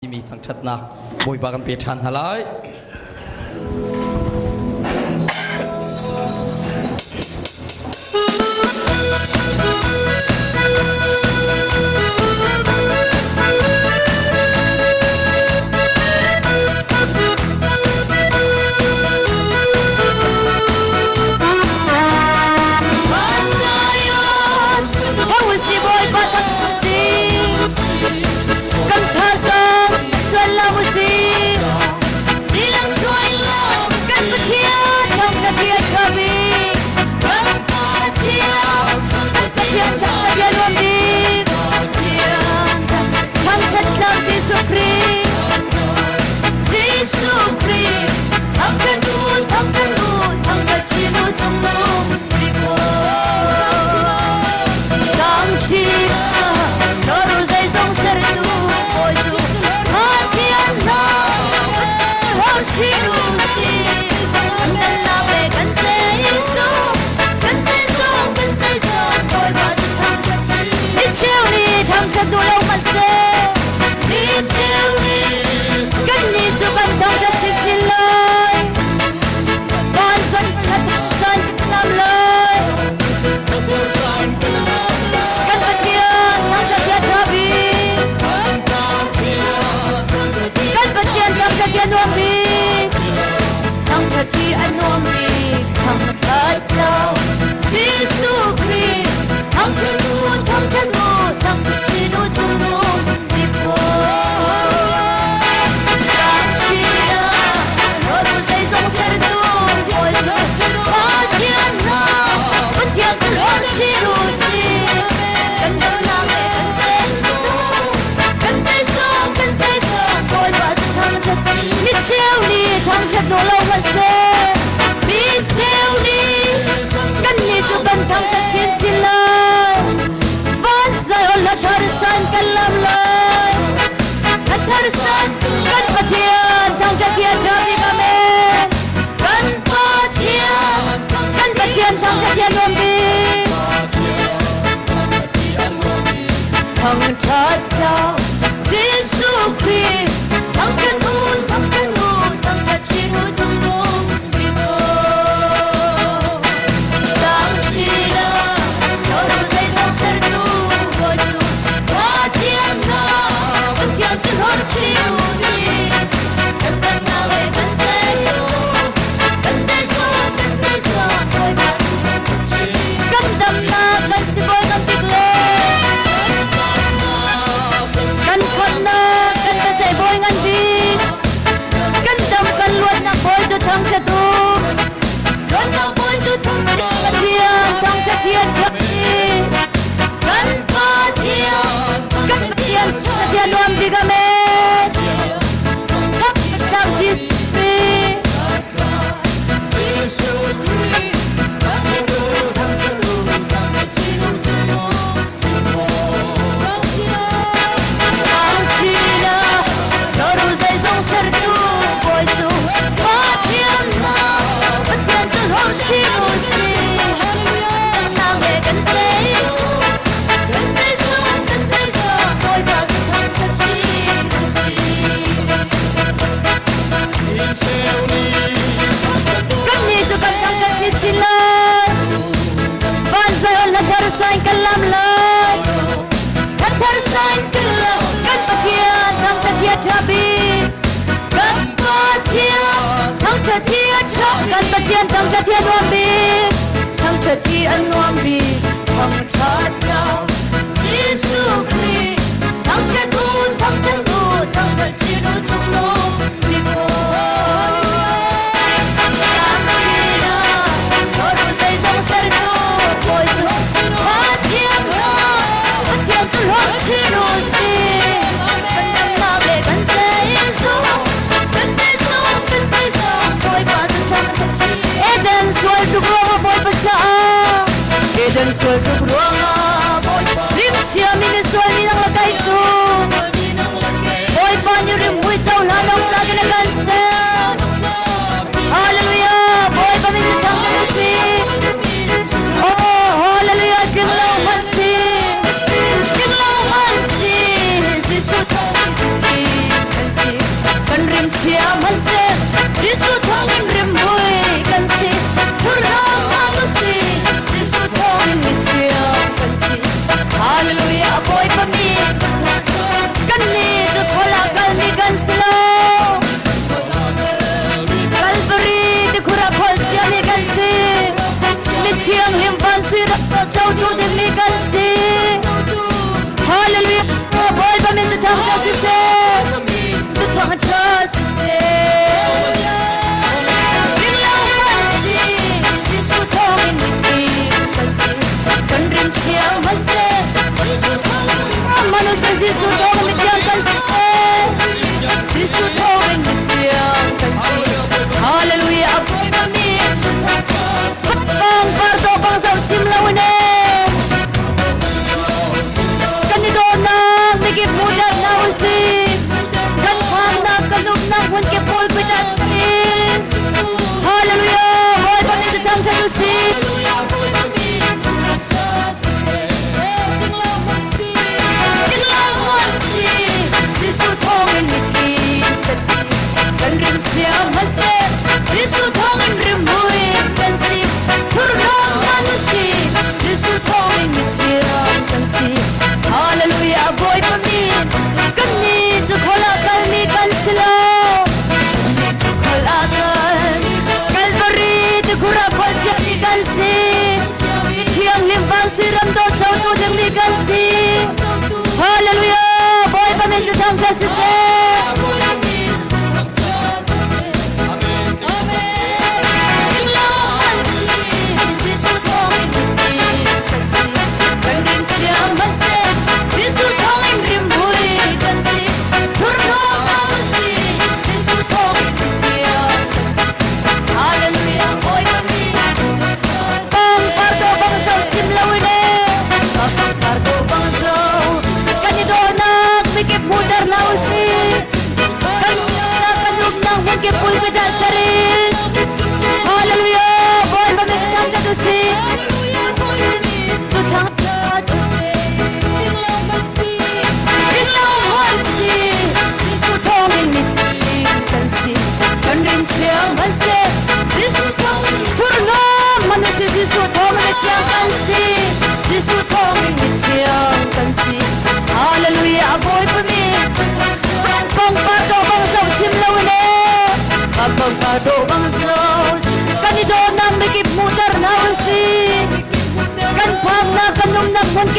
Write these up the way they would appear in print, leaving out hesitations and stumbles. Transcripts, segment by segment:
มีทางชัดนักบอยบากันเปียชันหาไล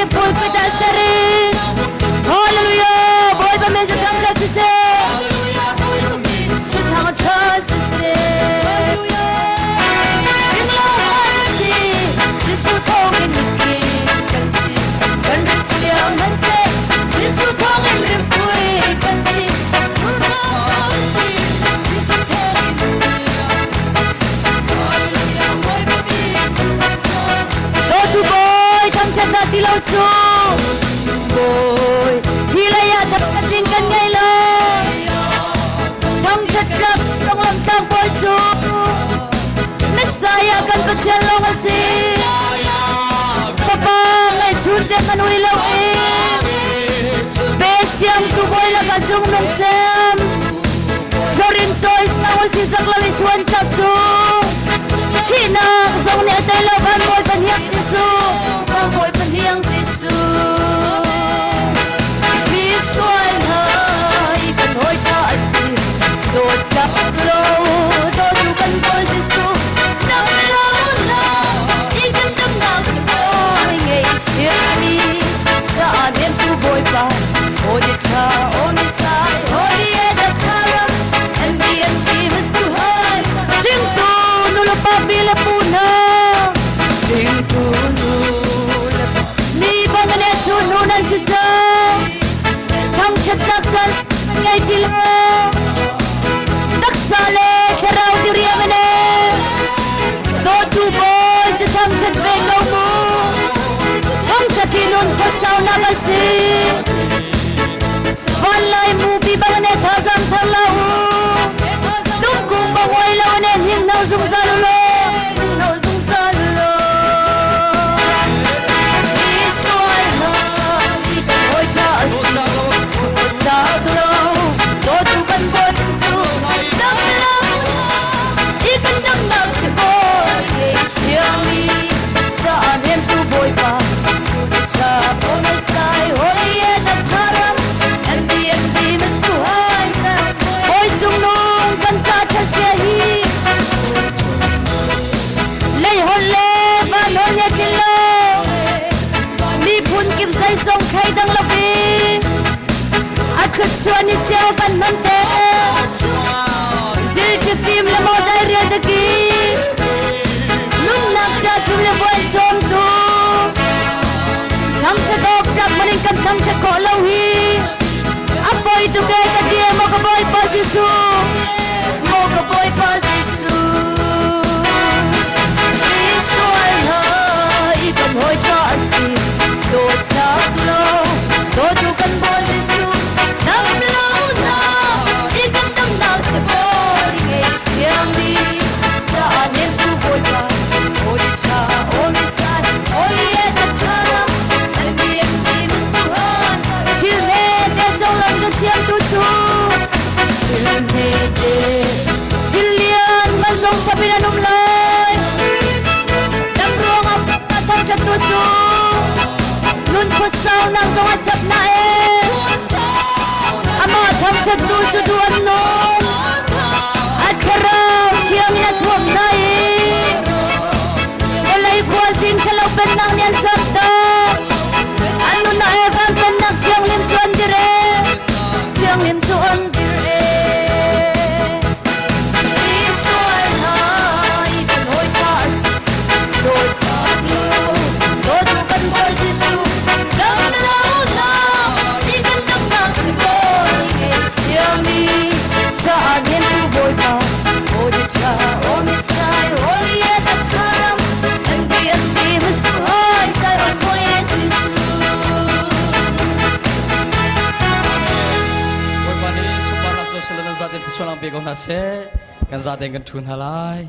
ke poi pedasare hallelujah boy ba me thang trust se chu thang trust se ding lo si Giêsu thong in ki kan si kan rit chiao man se Giêsu thong in rim pui kan si tu boy thăm chân ta ti lâu chu boy hi la ya thăm chân tin kan ngai lo thăm chân lap trong lam tang boy chu Messiah kan pa chen lo ma si papa ngai chun te kan ui lo e be siam tu boy la ka chung nong chem florin choi na si sak la li chuan chap chu chỉ na dòng nè tay lâu ban môi phần hiang Giêsu ban môi phần hiang Giêsu khi xoay hơi cần hối cho gì đột đắp lâu tôi tu cần tôi Giêsu đắp lâu nào đi cần đắp nào sẽ tôi ngày chia đi cha đêm tu bồi bàn ôi đi cha ôi đi sai ôi đi đắp cha em đi mà su hơi chính tu Pabila puna sing tunu ni bangane chunu nan sija tham chat tak chas ngai tilo tak sale kharau diria mane do tu boy cha tham chat ve no mu tham chat tinun ko sauna basi valai mu bi bangane thazam thalau tum kum bawai lo ne hin nau zum zalu sông khay đang lấp đi, khất xuân đi treo bàn mắm té, dil cái phim là một đại riêng đặc kỳ, nút nắp cha cũng là buồn chôm tu, thăm cha đọc gặp mình cần thăm cha có lâu hi, áp boy tu cái dia mau cái boy pas Giêsu, mau cái boy pas Giêsu, Giêsu anh ơi, cần hối cho gì. Đột đắp lâu, đôi tu cần bôi Giêsu, đắp lâu nào, đi cần tâm nào sẽ bôi ngày chiang đi, cha nên tu bôi bà, ôi cha ôi sai, ôi đắp cha lắm, anh đi mà su hơn, chiều nay để trong lòng chân chiang tu chu, chiều nay để chiều liên mà dòng cha bị đàn ông lời, đắp luôn áp thằng cha tu chu. Nun ko sao nang zong chap na e ama tham chat tu chu duan no akhara thiam ya thuam na e olai ko sin chalo pen nang nian sak ta anu na e van pen nak chiang lim chuan dire chiang lim chuan dire Giêsu anh ơi cần hối cha đôi ta lu đôi tu cần bôi Giêsu Solang begon nase kan zaden kan thun halai